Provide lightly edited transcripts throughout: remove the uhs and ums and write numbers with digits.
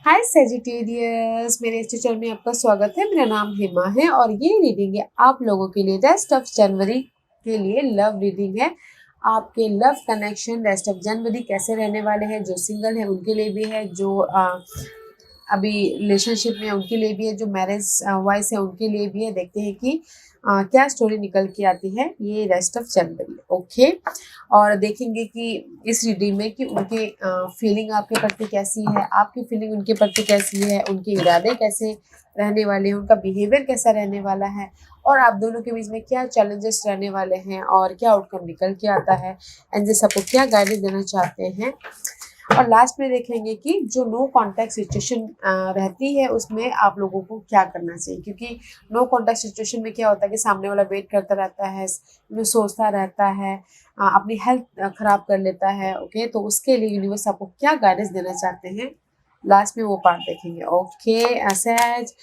हाय Sagittarius, मेरे इस channel में आपका स्वागत है। मेरा नाम हेमा है और ये रीडिंग है आप लोगों के लिए रेस्ट ऑफ जनवरी के लिए लव रीडिंग है। आपके love connection rest of January कैसे रहने वाले हैं, जो सिंगल है उनके लिए भी है, जो अभी रिलेशनशिप में उनके लिए भी है, जो मैरिज वाइज है उनके लिए भी है। देखते हैं कि क्या स्टोरी निकल के आती है ये रेस्ट ऑफ जनवरी। ओके, और देखेंगे कि इस रीडिंग में कि उनके फीलिंग आपके प्रति कैसी है, आपकी फीलिंग उनके प्रति कैसी है, उनके इरादे कैसे रहने वाले हैं, उनका बिहेवियर कैसा रहने वाला है, और आप दोनों के बीच में क्या चैलेंजेस रहने वाले हैं और क्या आउटकम निकल के आता है, एंड जैसे आपको क्या गाइडेंस देना चाहते हैं। और लास्ट में देखेंगे कि जो नो कॉन्टैक्ट सिचुएशन रहती है उसमें आप लोगों को क्या करना चाहिए, क्योंकि नो कॉन्टैक्ट सिचुएशन में क्या होता है कि सामने वाला वेट करता रहता है, सोचता रहता है, अपनी हेल्थ खराब कर लेता है। ओके, तो उसके लिए यूनिवर्स आपको क्या गाइडेंस देना चाहते हैं, लास्ट में वो पार्ट देखेंगे। ओके, सहज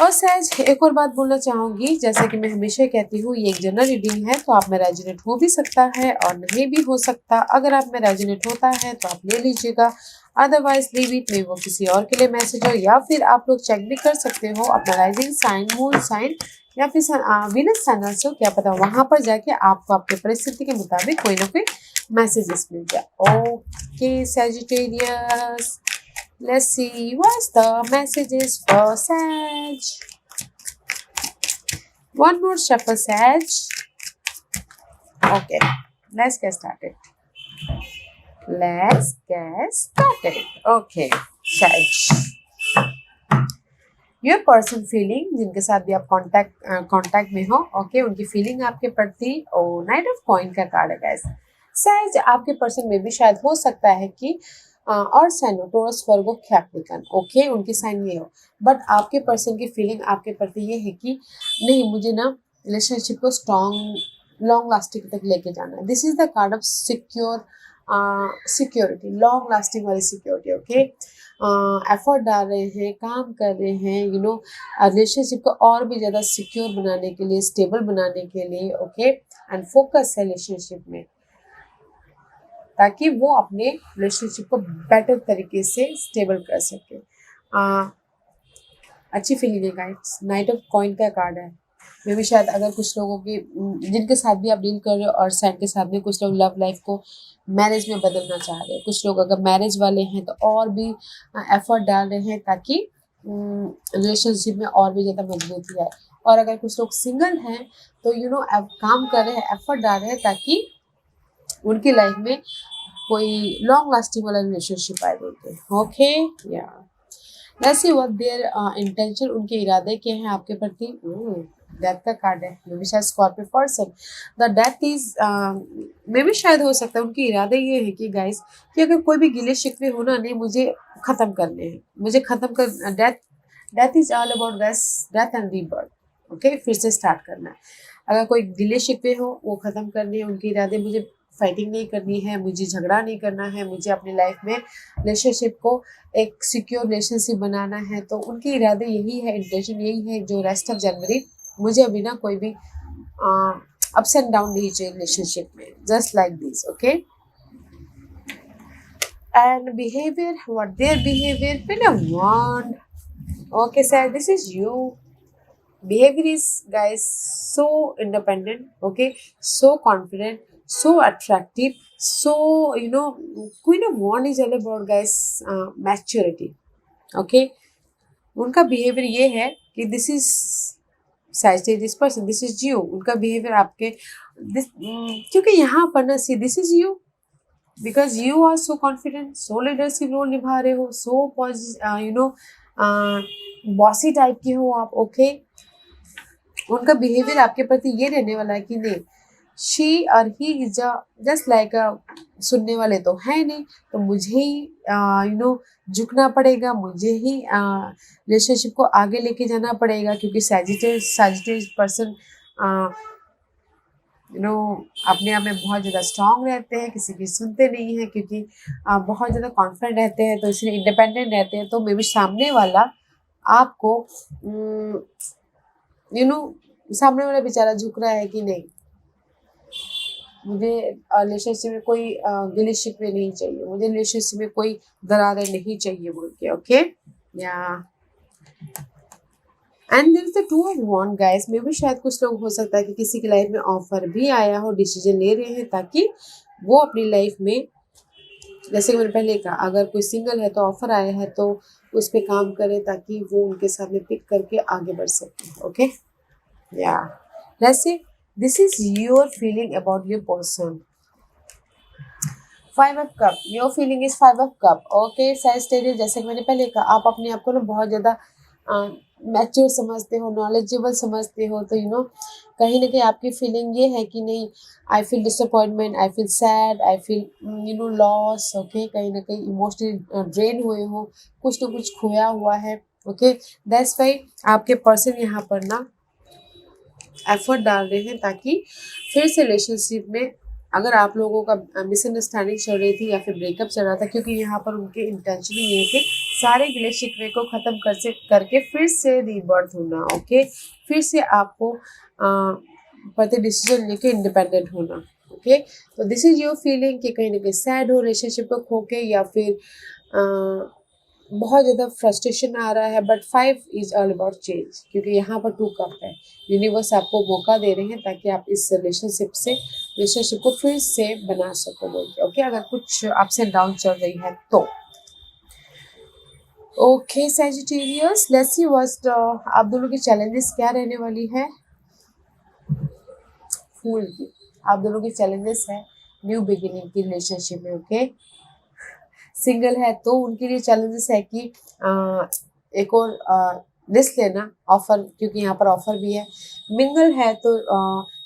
और सहज एक और बात बोलना चाहूंगी, जैसे कि मैं हमेशा कहती हूँ ये एक जनरल रीडिंग है, तो आप में रेजोनेट हो भी सकता है और नहीं भी हो सकता। अगर आप में रेजोनेट होता है तो आप ले लीजिएगा, अदरवाइज लीव इट, में वो किसी और के लिए मैसेज हो, या फिर आप लोग चेक भी कर सकते हो अपना राइजिंग साइन, मून साइन, या फिर वीनस साइन हो, क्या पता वहां पर जाके आपको आपके परिस्थिति के मुताबिक कोई ना कोई मैसेजेस मिल जाए। Okay Sagittarius, let's see what's the messages for Sag. One more step for Sag. Okay, let's get started. Let's get started. Okay, Sag. Your person feeling, जिनके साथ भी आप कांटेक्ट में हो, ओके, उनकी फीलिंग आपके प्रति। ओ नाइट ऑफ कॉइन का कार्ड है गाइस। सहज आपके पर्सन में भी शायद हो सकता है कि और साइन टोरस वर्गो कैप्रिकन, ओके, उनकी साइन ये हो, बट आपके पर्सन की फीलिंग आपके प्रति ये है कि नहीं, मुझे ना रिलेशनशिप को स्ट्रॉन्ग लॉन्ग लास्टिंग तक लेके जाना है। This is the card of security, long lasting वाली सिक्योरिटी। ओके, एफर्ट डाल रहे हैं, काम कर रहे हैं, रिलेशनशिप को और भी ज़्यादा सिक्योर बनाने के लिए, स्टेबल बनाने के लिए। ओके, एंड फोकस है रिलेशनशिप में, ताकि वो अपने रिलेशनशिप को बेटर तरीके से स्टेबल कर सके। अच्छी फीलिंग है गाइड्स। नाइट ऑफ कॉइन का कार्ड है। मे भी शायद अगर कुछ लोगों की, जिनके साथ भी आप डील कर रहे हो, और सैंड के साथ भी कुछ लोग लव लाइफ को मैरिज में बदलना चाह रहे हैं। कुछ लोग अगर मैरिज वाले हैं तो और भी एफर्ट डाल रहे हैं ताकि रिलेशनशिप में और भी ज़्यादा मजबूती आए। और अगर कुछ लोग सिंगल हैं तो काम कर रहे हैं, एफर्ट डाल रहे हैं ताकि उनकी लाइफ में कोई लॉन्ग लास्टिंग वाला रिलेशनशिप आए बोलते हैं। ओके, या let's see what their intention, उनके इरादे क्या हैं आपके प्रति। डेथ का कार्ड है, मे बी शायद Scorpio person. The death is, may be शायद हो सकता है उनके इरादे ये है कि गाइस, कि अगर कोई भी गिले शिकवे हो ना, नहीं मुझे खत्म करने हैं, मुझे खत्म कर death. Death is all about guys, death and rebirth. Okay, फिर से स्टार्ट करना है। अगर कोई गिले शिकवे हो वो खत्म करने हैं उनके इरादे। मुझे फाइटिंग नहीं करनी है, मुझे झगड़ा नहीं करना है, मुझे अपनी लाइफ में रिलेशनशिप को एक सिक्योर रिलेशनशिप बनाना है। तो उनके इरादे यही है, इंटेंशन यही है, जो रेस्ट ऑफ जनवरी मुझे अभी ना कोई भी अप्स एंड डाउन नहीं चाहिए रिलेशनशिप में, just like this. Okay, and behaviour, what their behaviour, pin a wand. Okay sir, this is you. Behavior is guys so independent, okay, so confident, so attractive, so Queen of Wand is all about guys maturity। okay, उनका behaviour ये है कि this is this person, this is you. उनका behaviour आपके क्योंकि यहाँ पर ना see this is you, because you are so confident, so leadership role निभा रहे हो, सो बॉसी टाइप के हो आप। ओके, उनका बिहेवियर आपके प्रति ये रहने वाला है कि नहीं, शी और ही इज जस्ट लाइक सुनने वाले तो है नहीं, तो मुझे ही झुकना पड़ेगा, मुझे ही रिलेशनशिप को आगे लेके जाना पड़ेगा, क्योंकि सैजिटेरियस पर्सन अपने आप में बहुत ज़्यादा स्ट्रांग रहते हैं, किसी की सुनते नहीं हैं, क्योंकि बहुत ज़्यादा कॉन्फिडेंट रहते हैं, तो इसलिए इंडिपेंडेंट रहते हैं। तो मे बी सामने वाला आपको सामने वाला बेचारा झुक रहा है कि नहीं, मुझे रिलेशनशिप में कोई गिले शिकवे नहीं चाहिए, मुझे रिलेशनशिप में कोई दरारें नहीं चाहिए बोल के। ओके या and there is the two of wand guys. मे भी शायद कुछ लोग हो सकता है कि किसी की लाइफ में ऑफर भी आया हो, डिसीजन ले रहे हैं ताकि वो अपनी लाइफ में, जैसे कि मैंने पहले कहा, अगर कोई सिंगल है तो ऑफर आया है तो उस पर काम करे ताकि वो उनके सामने पिक करके आगे बढ़ सके। ओके या let's see this is your feeling about your person. 5 of cup, your feeling is 5 of cup. Okay Sagittarius, जैसे कि मैंने पहले कहा, आप अपने आप को ना बहुत ज़्यादा मैच्योर समझते हो, नॉलेजेबल समझते हो, तो कहीं ना कहीं आपकी फीलिंग ये है कि नहीं, I feel disappointment, I feel sad, I feel loss. Okay कहीं ना कहीं इमोशनली ड्रेन हुए हो, कुछ ना कुछ खोया हुआ है। ओके दैट्स वाई आपके पर्सन यहाँ पर ना एफर्ट डाल रहे हैं ताकि फिर से रिलेशनशिप में, अगर आप लोगों का मिसअंडरस्टैंडिंग चल रही थी या फिर ब्रेकअप चल रहा था, क्योंकि यहाँ पर उनके इंटेंशन ये है कि सारे गिले शिकवे को ख़त्म करके फिर से रीबर्थ होना। ओके फिर से आपको प्रति डिसीजन लेके इंडिपेंडेंट होना। ओके तो दिस इज योर फीलिंग कि कहीं ना कहीं सैड हो रिलेशनशिप को खो के, या फिर बहुत ज़्यादा फ्रस्ट्रेशन आ रहा है। But 5 is all about change, क्योंकि यहाँ पर 2 कप है। यूनिवर्स आपको मौका दे रहे हैं ताकि आप इस रिलेशनशिप को फिर से बना सको बोल के। ओके अगर कुछ अप्स एंड डाउन चल रही है तो। Okay Sagittarius, let's see what's आप दोनों की चैलेंजेस क्या रहने वाली है। फूल की, आप दोनों की चैलेंजेस है न्यू बिगिनिंग की रिलेशनशिप में। ओके सिंगल है तो उनके लिए चैलेंजेस है कि एक और रिस्क लेना, ऑफर, क्योंकि यहाँ पर ऑफर भी है। मिंगल है तो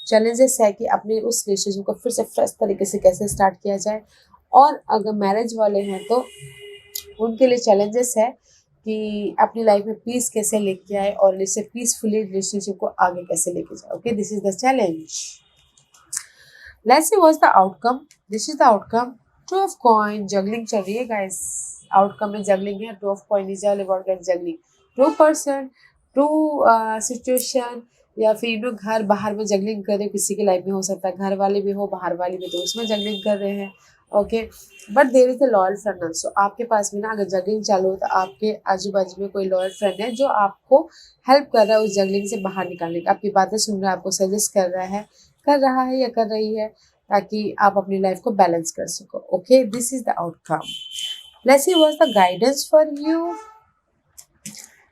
चैलेंजेस है कि अपने उस रिलेशनशिप को फिर से फ्रेश तरीके से कैसे स्टार्ट किया जाए। और अगर मैरिज वाले हैं तो उनके लिए चैलेंजेस है कि अपनी लाइफ में पीस कैसे लेके आए और इससे पीसफुली रिलेशनशिप को आगे कैसे लेके जाए। Okay this is the challenge. Let's see what's the outcome. This is the outcome. 2 of coin, juggling चल रही है गाइस। आउटकम में जगलिंग है। 2 of coin is all about juggling. 2 person, 2 situation, या फिर घर बाहर में जगलिंग कर रहे हो। किसी की लाइफ में हो सकता है घर वाले भी हो, बाहर वाले भी, तो उसमें जगलिंग कर रहे हैं। Okay but there is a loyal friend. So आपके पास में ना अगर जगलिंग चालू हो तो आपके आजू बाजू में कोई लॉयल फ्रेंड है जो आपको हेल्प कर रहा है उस जगलिंग से बाहर निकालने का। आपकी बातें सुन रहा है, आपको सजेस्ट कर रहा है या कर रही है, ताकि आप अपनी लाइफ को बैलेंस कर सको। Okay this is the outcome. Let's see what's the guidance for you.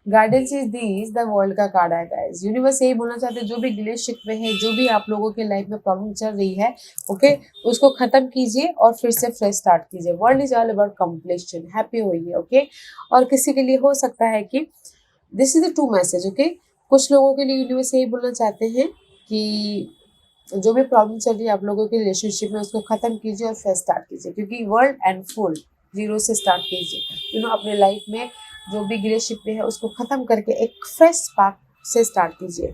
Guidance is this, the world का कार्ड है गाइस। यूनिवर्स यही बोलना चाहते हैं, जो भी गिले शिकवे हैं, जो भी आप लोगों के लाइफ में प्रॉब्लम चल रही है, ओके उसको खत्म कीजिए और फिर से फ्रेश स्टार्ट कीजिए। World is all about completion, happy होइए। ओके और किसी के लिए हो सकता है कि this is the 2 message. Okay कुछ लोगों के लिए यूनिवर्स यही बोलना चाहते हैं कि जो भी प्रॉब्लम चल रही है आप लोगों के रिलेशनशिप में, उसको खत्म कीजिए और फ्रेश स्टार्ट कीजिए। क्योंकि वर्ल्ड एंड फुल, जीरो से स्टार्ट कीजिए। अपने लाइफ में जो भी गिले शिकवे है उसको खत्म करके एक फ्रेश स्पार्क से स्टार्ट कीजिए।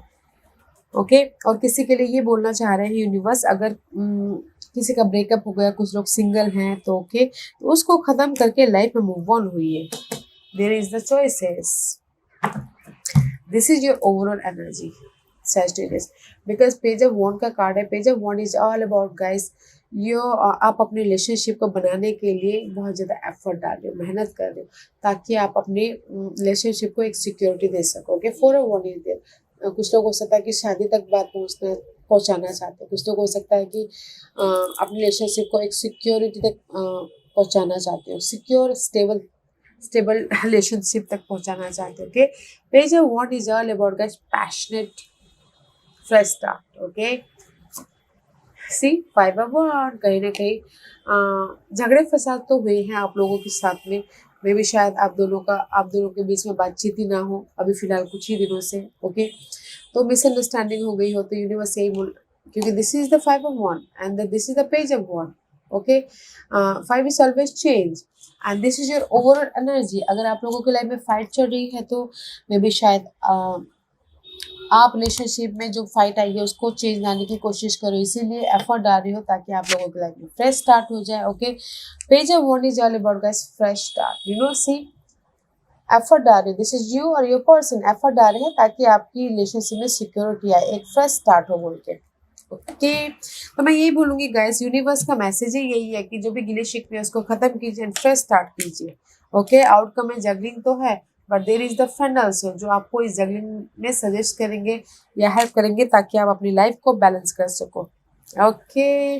ओके और किसी के लिए ये बोलना चाह रहे हैं यूनिवर्स, अगर किसी का ब्रेकअप हो गया, कुछ लोग सिंगल हैं, तो ओके तो उसको खत्म करके लाइफ में मूव ऑन हुई। There is the choices. This is your overall energy Sagittarius, because page of wand का कार्ड है। Page of wand is all about guys आप अपने रिलेशनशिप को बनाने के लिए बहुत ज़्यादा एफर्ट डाल रहे हो, मेहनत कर रहे हो, ताकि आप अपने रिलेशनशिप को एक सिक्योरिटी दे सकोगे। 4 ऑफ वॉन्ड इज देयर। कुछ लोग हो सकता है कि शादी तक बात पहुंचाना चाहते हैं। कुछ लोग हो सकता है कि अपने रिलेशनशिप को एक सिक्योरिटी तक पहुंचाना चाहते हो, सिक्योर स्टेबल रिलेशनशिप तक पहुंचाना चाहते हो। Okay page of wand is all about guys passionate fresh start. Okay see 5 of wand, कहीं ना कहीं झगड़े फसाद तो हुए हैं आप लोगों के साथ में। मे भी शायद आप दोनों के बीच में बातचीत ही ना हो अभी फिलहाल कुछ ही दिनों से। ओके तो मिसअंडरस्टैंडिंग हो गई हो, तो यूनिवर्स यही बोल, क्योंकि this is the 5 of wand and this is the page of wand. Okay 5 is always change and this is your overall energy. अगर आप लोगों की लाइफ में फाइट चल रही है तो मे भी शायद आप रिलेशनशिप में जो फाइट आई है उसको चेंज लाने की कोशिश करो, इसीलिए एफर्ट डाल रही हो ताकि आप लोगों की लाइफ में फ्रेश स्टार्ट हो जाए। Okay page of wand is all about guys fresh start. See effort डाल रहे हो, दिस इज यू और योर पर्सन एफर्ट डाल रहे हैं ताकि आपकी रिलेशनशिप में सिक्योरिटी आए, एक फ्रेश स्टार्ट हो बोल के। ओके, तो मैं यही बोलूंगी गाइस, यूनिवर्स का मैसेज ही यही है कि जो भी गिले शिकवे है उसको खत्म कीजिए एंड फ्रेश स्टार्ट कीजिए। ओके, आउटकम में जगलिंग तो है, but there is the friend also जो आपको इस जगलिंग में सजेस्ट करेंगे या हेल्प करेंगे ताकि आप अपनी लाइफ को बैलेंस कर सको। Okay,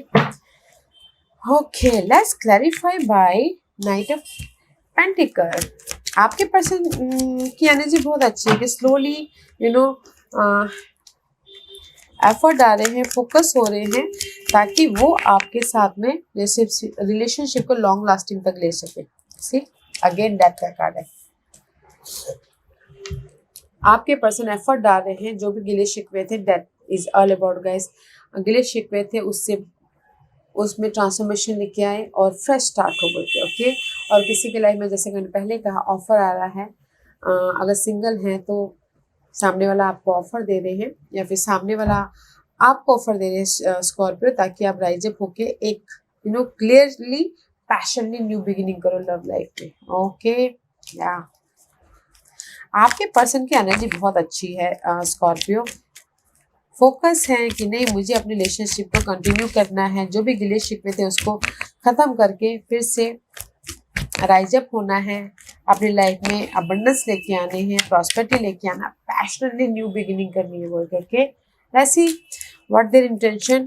okay, let's clarify by knight of pentacle. आपके पर्सन की एनर्जी बहुत अच्छी है कि स्लोली यू नो एफर्ट डाल रहे हैं, फोकस हो रहे हैं ताकि वो आपके साथ में रिलेशनशिप को लॉन्ग लास्टिंग तक ले सके। सी, अगेन डेथ का कार्ड है। आपके पर्सन एफर्ट डाल रहे हैं, जो भी गिले शिकवे थे, death is all about guys, गिले शिकवे थे उससे उसमें ट्रांसफॉर्मेशन लेके आए और फ्रेश स्टार्ट हो गए थे। ओके, और किसी के लाइफ में जैसे मैंने पहले कहा ऑफर आ रहा है, अगर सिंगल हैं तो सामने वाला आपको ऑफर दे रहे हैं या फिर सामने वाला आपको ऑफर दे रहे हैं स्कॉर्पियो, ताकि आप राइज अप होके एक क्लियरली पैशनली न्यू बिगिनिंग करो लव लाइफ में। ओके, या आपके पर्सन की एनर्जी बहुत अच्छी है स्कॉर्पियो, फोकस है कि नहीं मुझे अपने रिलेशनशिप को कंटिन्यू करना है, जो भी गिले शिकवे थे उसको ख़त्म करके फिर से राइज अप होना है, अपनी लाइफ में अबंडेंस लेके आने हैं, प्रॉस्पेरिटी लेके आना, पैशनेटली न्यू बिगिनिंग करनी है बोल करके। Let's see what their intention,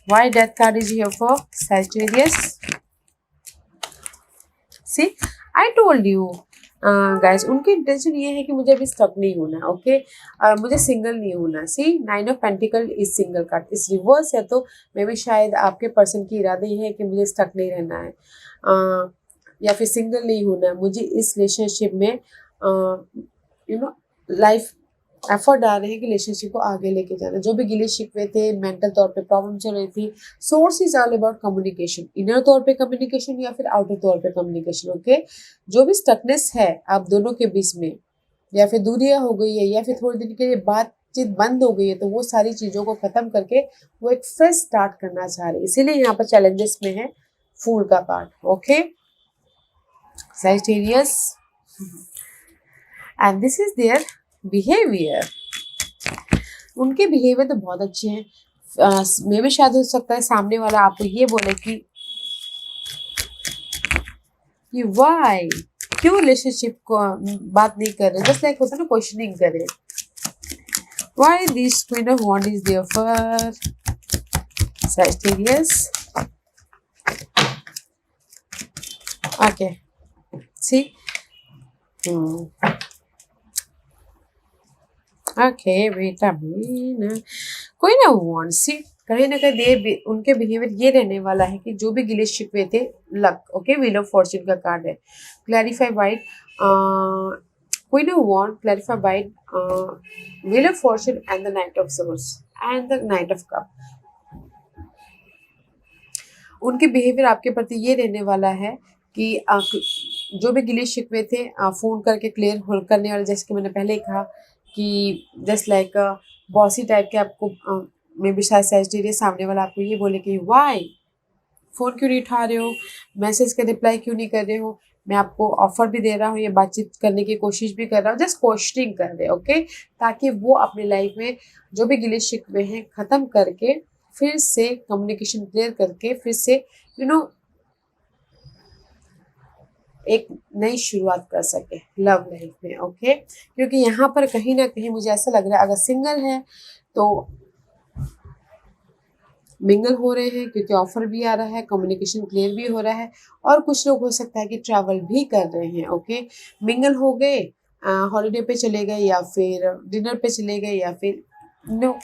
why death card is here for Sagittarius. See, I told you guys, उनकी इंटेंशन ये है कि मुझे अभी स्टक नहीं होना। ओके, मुझे सिंगल नहीं होना। See, nine of pentacle is single card, इस रिवर्स है, तो मे भी शायद आपके पर्सन की इरादे ये है कि मुझे स्टक नहीं रहना है या फिर सिंगल नहीं होना है, मुझे इस रिलेशनशिप में लाइफ एफर्ट डाल रहे हैं कि रिलेशनशिप को आगे लेके जाना। जो भी गिले शिकवे थे, मेंटल तौर पे प्रॉब्लम चल रही थी, source is all about communication, inner तौर पे कम्युनिकेशन या फिर आउटर तौर पे कम्युनिकेशन। ओके, जो भी स्टकनेस है आप दोनों के बीच में, या फिर दूरियां हो गई है या फिर थोड़ी देर के लिए बातचीत बंद हो गई है, तो वो सारी चीज़ों को ख़त्म करके वो एक फ्रेश स्टार्ट करना चाह रहे हैं, इसीलिए यहाँ पर चैलेंजेस में है फूल का card. Okay Sagittarius, and this is their behavior. उनके बिहेवियर तो बहुत अच्छे हैं। मे भी शायद हो सकता है सामने वाला आपको ये बोले कि वाई क्यों रिलेशनशिप को बात नहीं कर रहे, जस्ट लाइक होता है ना क्वेश्चनिंग करे। Why this queen of wand is there for Sagittarius. Okay, see, okay बेटा, कोई ना वॉन्ट, सी कहीं ना कहीं उनके बिहेवियर ये रहने वाला है कि जो भी गिले शिकवे थे, luck, okay, wheel of fortune का कार्ड है, clarify by queen of wand, clarify by wheel of fortune and the knight of swords and the knight of cup. उनके बिहेवियर आपके प्रति ये रहने वाला है कि जो भी गिले शिकवे थे फ़ोन करके क्लियर करने वाले, जैसे कि मैंने पहले ही कहा कि जस्ट लाइक बॉसी टाइप के आपको मे बी शायद सैजिटेरियस सामने वाला आपको ये बोले कि वाई फ़ोन क्यों नहीं उठा रहे हो, मैसेज का रिप्लाई क्यों नहीं कर रहे हो, मैं आपको ऑफर भी दे रहा हूँ, ये बातचीत करने की कोशिश भी कर रहा हूँ, जस्ट क्वेश्चनिंग कर रहे, ओके, ताकि वो अपनी लाइफ में जो भी गिले शिकवे हैं ख़त्म करके फिर से कम्युनिकेशन क्लियर करके फिर से एक नई शुरुआत कर सके लव लाइफ में। ओके, क्योंकि यहाँ पर कहीं ना कहीं मुझे ऐसा लग रहा है अगर सिंगल है तो मिंगल हो रहे हैं, क्योंकि ऑफर भी आ रहा है, कम्युनिकेशन क्लियर भी हो रहा है, और कुछ लोग हो सकता है कि ट्रैवल भी कर रहे हैं। ओके, मिंगल हो गए, हॉलीडे पे चले गए या फिर डिनर पे चले गए या फिर no,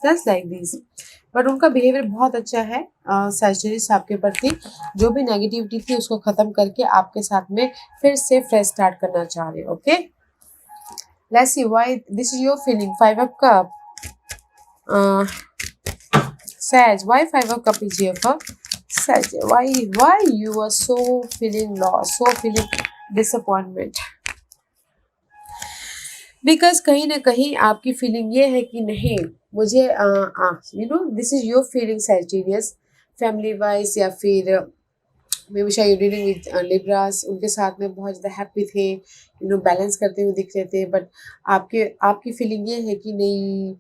just like this, but उनका बिहेवियर बहुत अच्छा है सैजिटेरियस आपके प्रति। जो भी नेगेटिविटी थी उसको ख़त्म करके आपके साथ में फिर से फ्रेश स्टार्ट करना चाह रहे हैं। Okay, let's see why this is your feeling. 5 of cup, Sag, why 5 of cup is here for Sag? Why you are so feeling lost, so feeling disappointment? Because कहीं ना कहीं आपकी फीलिंग ये है कि नहीं मुझे this is your feeling Sagittarius, family wise या फिर मे बी शायद डीलिंग विद लिब्रास, उनके साथ में बहुत ज़्यादा हैप्पी थे, बैलेंस करते हुए दिख रहे थे, बट आपकी फीलिंग ये है कि नहीं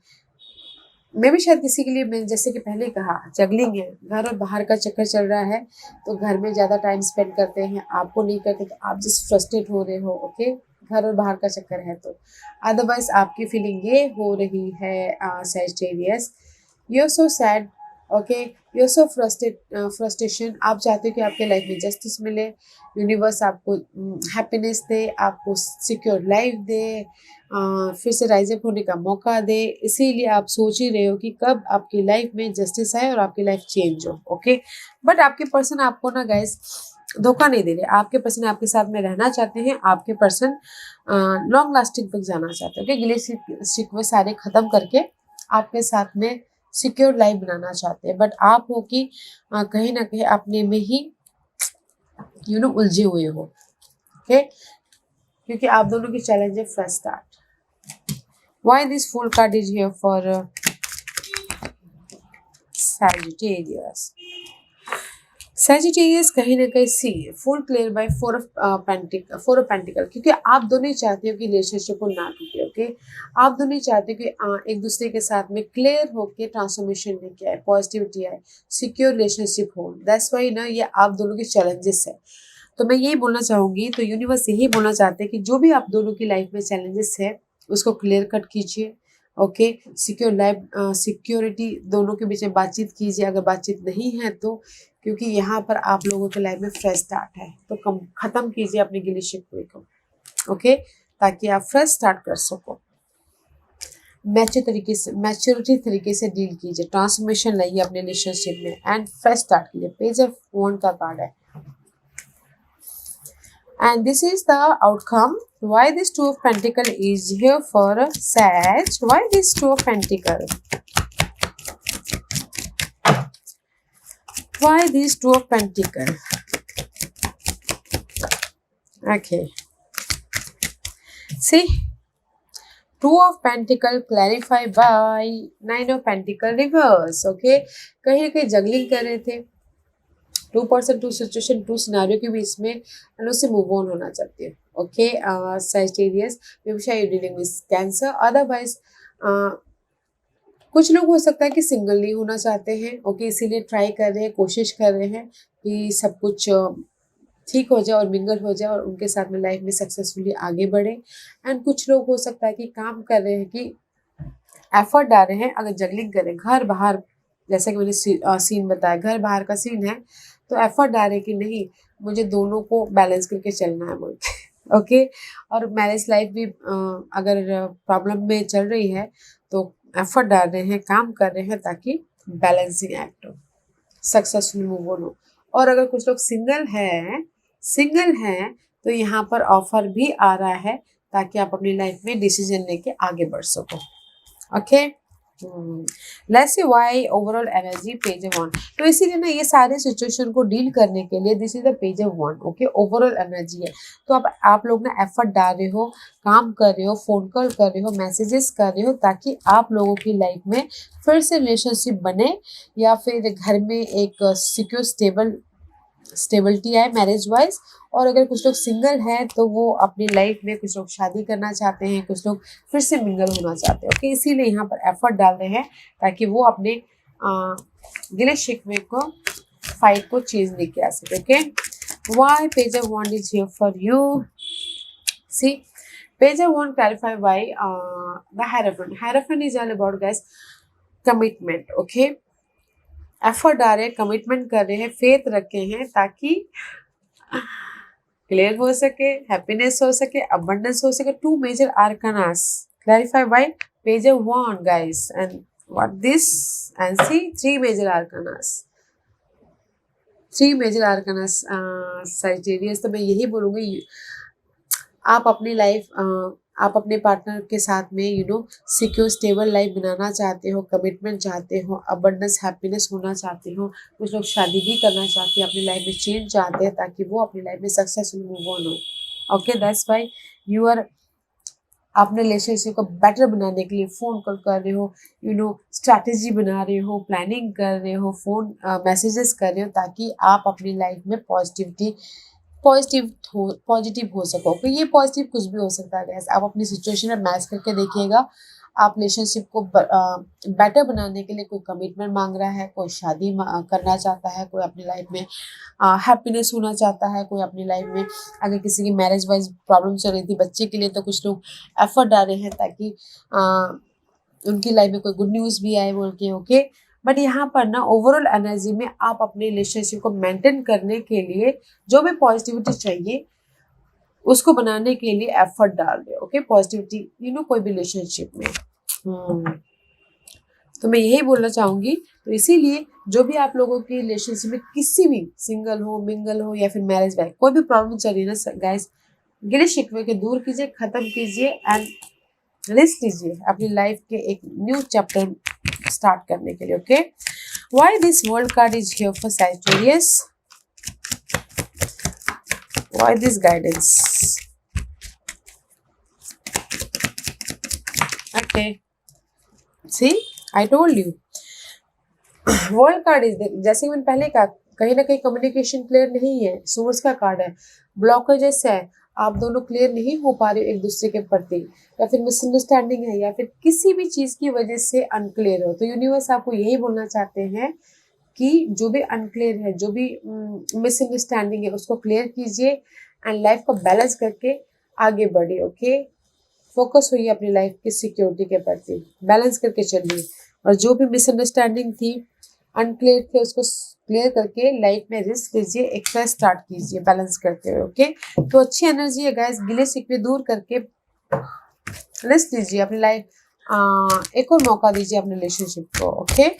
मैं भी शायद किसी के लिए, मैं जैसे कि पहले कहा, जगलिंग है, घर और बाहर का चक्कर चल रहा है, तो घर में ज़्यादा टाइम स्पेंड करते हैं, आपको नहीं करते तो आप जस्ट फ्रस्ट्रेट हो रहे हो, ओके, घर और बाहर का चक्कर है तो। अदरवाइज आपकी फीलिंग ये हो रही है Sagittarius, you are so sad, okay, you are so frustration, आप चाहते हो कि आपके लाइफ में जस्टिस मिले, यूनिवर्स आपको हैप्पीनेस दे, आपको सिक्योर लाइफ दे, फिर से राइज अप होने का मौका दे, इसीलिए आप सोच ही रहे हो कि कब आपकी लाइफ में जस्टिस आए और आपकी लाइफ चेंज हो, ओके। बट आपके पर्सन आपको ना गाइस धोखा नहीं दे रहे, आपके पर्सन आपके साथ में रहना चाहते हैं, आपके पर्सन लॉन्ग लास्टिंग तक जाना चाहते हैं, ओके, गिले शिकवे सारे खत्म करके आपके साथ में सिक्योर लाइफ बनाना चाहते हैं। बट आप हो कि कहीं ना कहीं अपने में ही उलझे हुए हो, ओके, क्योंकि आप दोनों की चैलेंज है fresh start. Why this Fool card is here for Sagittarius? Sagittarius कहीं ना कहीं see full clear by four of pentacle, क्योंकि आप दोनों ही चाहते हो कि रिलेशनशिप को ना टूटे, ओके, आप दोनों ही चाहते हो कि एक दूसरे के साथ में क्लियर होके ट्रांसफॉर्मेशन लेके आए, पॉजिटिविटी आए, सिक्योर रिलेशनशिप हो। दैट्स वाई ना ये आप दोनों के चैलेंजेस है। तो मैं यही बोलना चाहूंगी, तो यूनिवर्स यही बोलना चाहते हैं कि जो भी आप दोनों की लाइफ में चैलेंजेस है उसको क्लियर कट कीजिए, ओके, सिक्योर लाइफ, सिक्योरिटी दोनों के बीच में बातचीत कीजिए, अगर बातचीत नहीं है तो, क्योंकि यहाँ पर आप लोगों के लाइफ में फ्रेश स्टार्ट है, तो खत्म कीजिए अपने गिले शिकवे को, ओके, ताकि आप फ्रेश स्टार्ट कर सको। मैच्योरिटी तरीके से डील कीजिए, ट्रांसफॉर्मेशन लाइए अपने रिलेशनशिप में एंड फ्रेश स्टार्ट कीजिए। पेज ऑफ वॉन्ड का कार्ड है and this is the outcome. Why this two of pentacle is here for Sag? Why this two of pentacle? Why these two of pentacle? Okay, see, two of pentacle clarify by nine of pentacle reverse, okay, कहीं ना कहीं juggling कर रहे थे, 2% 2 situation 2 scenario के बीच में, and उससे move on होना चाहते हैं, ओके, सैजिटेरियस, हमेशा you dealing with cancer. Otherwise कुछ लोग हो सकता है कि सिंगल नहीं होना चाहते हैं, ओके, इसीलिए ट्राई कर रहे हैं, कोशिश कर रहे हैं कि सब कुछ ठीक हो जाए और मिंगल हो जाए और उनके साथ में लाइफ में सक्सेसफुली आगे बढ़े। एंड कुछ लोग हो सकता है कि काम कर रहे हैं, कि एफर्ट डाल रहे हैं, अगर जगलिंग करें घर बाहर, जैसा कि मैंने सीन बताया, घर बाहर का सीन है, तो एफर्ट डाले कि नहीं मुझे दोनों को बैलेंस करके चलना है बोल के, ओके, और मैरिज लाइफ भी अगर प्रॉब्लम में चल रही है तो एफर्ट डाल रहे हैं, काम कर रहे हैं ताकि बैलेंसिंग एक्ट हो, सक्सेसफुल मूव ऑन हो। और अगर कुछ लोग सिंगल हैं तो यहाँ पर ऑफर भी आ रहा है ताकि आप अपनी लाइफ में डिसीजन लेके आगे बढ़ सको, okay. Let's see why overall energy page of 1। तो इसीलिए ना ये सारे सिचुएशन को डील करने के लिए this is the page of 1, okay, overall energy है। तो आप लोग ना एफर्ट डाल रहे हो, काम कर रहे हो, फोन कॉल कर रहे हो, मैसेजेस कर रहे हो, ताकि आप लोगों की लाइफ में फिर से रिलेशनशिप बने या फिर घर में एक सिक्योर स्टेबिलिटी आए मैरिज वाइज। और अगर कुछ लोग सिंगल हैं तो वो अपनी लाइफ में, कुछ लोग शादी करना चाहते हैं, कुछ लोग फिर से मिंगल होना चाहते हैं, ओके, इसीलिए यहाँ पर एफर्ट डाल रहे हैं ताकि वो अपने गिले शिकवे को, फाइट को चेंज लेके आ सके, okay. Why page of wand is here for you? See, page of wand clarify why the hierophant is all about guys commitment, okay, effort डाल रहे हैं, कमिटमेंट कर रहे हैं, फेथ रखे हैं ताकि क्लियर हो सके, हैप्पीनेस हो सके, अबंडेंस हो सके। 2 major arcanas clarify by page of wand guys and what this and see 3 major arcanas, 3 major arcanas Sagittarius. तो मैं यही बोलूँगी, आप अपनी लाइफ, आप अपने पार्टनर के साथ में सिक्योर स्टेबल लाइफ बनाना चाहते हो, कमिटमेंट चाहते हो, अबंडेंस हैप्पीनेस होना चाहते हो, कुछ लोग शादी भी करना चाहते हैं, अपनी लाइफ में चेंज चाहते हैं ताकि वो अपनी लाइफ में सक्सेसफुल मूव ऑन हो, ओके। दैट्स व्हाई यू आर अपने रिलेशनशिप को बेटर बनाने के लिए फ़ोन कॉल कर रहे हो, स्ट्रैटेजी बना रहे हो, प्लानिंग कर रहे हो, फ़ोन मैसेजेस कर रहे हो, ताकि आप अपनी लाइफ में पॉजिटिव हो सको। तो ये पॉजिटिव कुछ भी हो सकता है गैस, आप अपनी सिचुएशन में मैच करके देखिएगा, आप रिलेशनशिप को बेटर बनाने के लिए कोई कमिटमेंट मांग रहा है, कोई शादी करना चाहता है, कोई अपनी लाइफ में हैप्पीनेस होना चाहता है, कोई अपनी लाइफ में अगर किसी की मैरिज वाइज प्रॉब्लम चल रही थी बच्चे के लिए, तो कुछ लोग एफर्ट डाल रहे हैं ताकि उनकी लाइफ में कोई गुड न्यूज़ भी आए बोल के। ओके, बट यहाँ पर ना ओवरऑल एनर्जी में आप अपने रिलेशनशिप को मेंटेन करने के लिए जो भी पॉजिटिविटी चाहिए उसको बनाने के लिए एफर्ट डाल रहे हो। ओके, पॉजिटिविटी कोई भी रिलेशनशिप में। तो मैं यही बोलना चाहूंगी, तो इसीलिए जो भी आप लोगों की रिलेशनशिप में किसी भी सिंगल हो, मिंगल हो या फिर मैरिज वाइफ कोई भी प्रॉब्लम चल रही है ना गाइस, गिले शिकवे के दूर कीजिए, खत्म कीजिए एंड रिस्क लीजिए अपनी लाइफ के एक न्यू चैप्टर स्टार्ट करने के लिए। Okay, why this world card is here for Sagittarius, why this guidance. Okay, see I told you world card is, जैसे मैंने पहले कहा, कहीं ना कहीं कम्युनिकेशन क्लियर नहीं है, सोर्स का कार्ड है, ब्लॉकेजेस है, आप दोनों क्लियर नहीं हो पा रहे हो एक दूसरे के प्रति, या फिर मिसअंडरस्टैंडिंग है, या फिर किसी भी चीज़ की वजह से अनक्लियर हो। तो यूनिवर्स आपको यही बोलना चाहते हैं कि जो भी अनक्लियर है, जो भी मिसअंडरस्टैंडिंग है, उसको क्लियर कीजिए एंड लाइफ को बैलेंस करके आगे बढ़िए। ओके, फोकस हुई अपनी लाइफ की सिक्योरिटी के प्रति, बैलेंस करके चलिए, और जो भी मिसअंडरस्टैंडिंग थी, अनक्लियर थे, उसको क्लियर करके लाइफ में रिस्क लीजिए, एक फ्रेश स्टार्ट कीजिए बैलेंस करते हुए। ओके, तो अच्छी एनर्जी है गाइस, गिले शिकवे दूर करके रिस्क लीजिए अपनी लाइफ, एक और मौका दीजिए अपने रिलेशनशिप को। Okay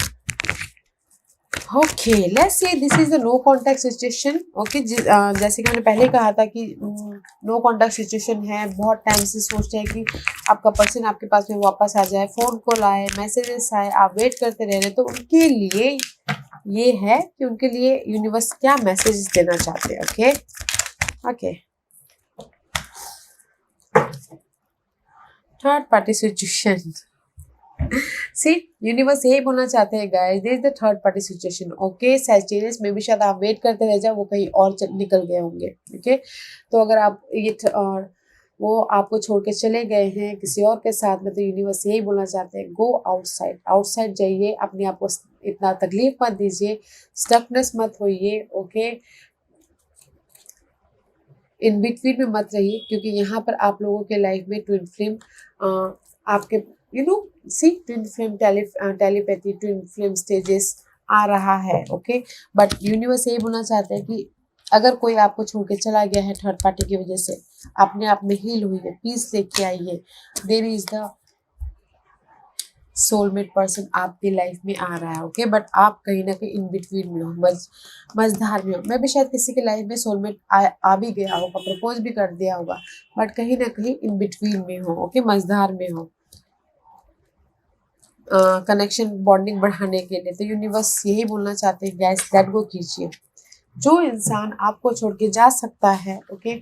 okay, let's say this is the no contact situation. Okay, जैसे कि मैंने पहले कहा था कि नो कॉन्टैक्ट सिचुएशन है, बहुत टाइम से सोचते हैं कि आपका पर्सन आपके पास में वापस आ जाए, फोन कॉल आए, मैसेजेस आए, आप वेट करते रह रहे, तो उनके लिए ये है कि उनके लिए यूनिवर्स क्या मैसेज देना चाहते हैं। Okay okay, third party situation. See universe यही बोलना चाहते हैं guys, this is the third party situation. Okay Sagittarius में भी शायद आप वेट करते रह जाओ, वो कहीं और निकल गए होंगे। ओके, तो अगर आप वो आपको छोड़ के चले गए हैं किसी और के साथ में, तो यूनिवर्स यही बोलना चाहते हैं, गो आउटसाइड, आउटसाइड जाइए, अपने आप को इतना तकलीफ मत दीजिए, स्टकनेस मत होइए। ओके, इन बिटवीन में मत रहिए, क्योंकि यहाँ पर आप लोगों के लाइफ में ट्विन फ्लेम आपके see twin flame telepathy, twin flame stages आ रहा है। ओके, बट यूनिवर्स यही बोलना चाहते हैं कि अगर कोई आपको छोड़ के चला गया है थर्ड पार्टी की वजह से, अपने आप में हील हुई है, पीस लेके आई है, there is the soulmate person आपकी लाइफ में आ रहा है। ओके, बट आप कहीं ना कहीं इन बिटवीन में हो, मझधार में हो। मैं भी शायद किसी के लाइफ में सोलमेट आ भी गया होगा, प्रपोज भी कर दिया होगा, बट कहीं ना कहीं इन बिटवीन में हो। ओके, मझधार में हो, कनेक्शन बॉन्डिंग बढ़ाने के लिए। तो यूनिवर्स यही बोलना चाहते हैं गैस, लेट गो कीजिए। जो इंसान आपको छोड़ के जा सकता है, ओके,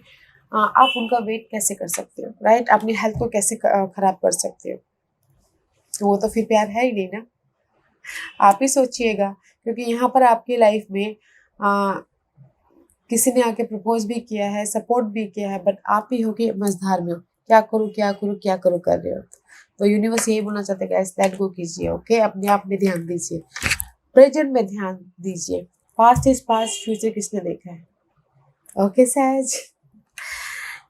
आप उनका वेट कैसे कर सकते हो, राइट? अपनी हेल्थ को कैसे खराब कर सकते हो? तो वो तो फिर प्यार है ही नहीं ना। आप ही सोचिएगा, क्योंकि यहाँ पर आपकी लाइफ में किसी ने आके प्रपोज भी किया है, सपोर्ट भी किया है, बट आप ही हो के मझधार में हो, क्या करूँ क्या करूँ क्या करूँ कर रहे हो। तो यूनिवर्स यही बोलना चाहते हैं गाइस, लेट गो कीजिए। ओके, अपने आप में ध्यान दीजिए, प्रेजेंट में ध्यान दीजिए। पास्ट इज पास्ट, फ्यूचर किसने देखा है? ओके सहज,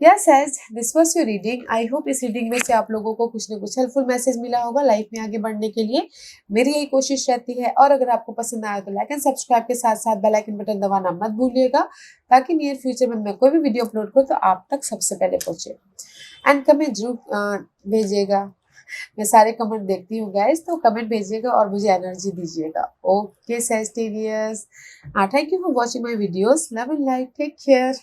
या सहज, this was your reading. I hope इस रीडिंग में से आप लोगों को कुछ ना कुछ हेल्पफुल मैसेज मिला होगा लाइफ में आगे बढ़ने के लिए। मेरी यही कोशिश रहती है, और अगर आपको पसंद आया तो लाइक एंड सब्सक्राइब के साथ साथ बेल आइकन बटन दबाना मत भूलिएगा, ताकि नियर फ्यूचर में मैं कोई भी वीडियो अपलोड करूँ तो आप तक सबसे पहले पहुंचे। एंड कमेंट जरूर भेजिएगा, मैं सारे कमेंट देखती हूँ गाइस, तो कमेंट भेजिएगा और मुझे एनर्जी दीजिएगा। Okay Sagittarius, thank you for watching my videos, love and like, take care.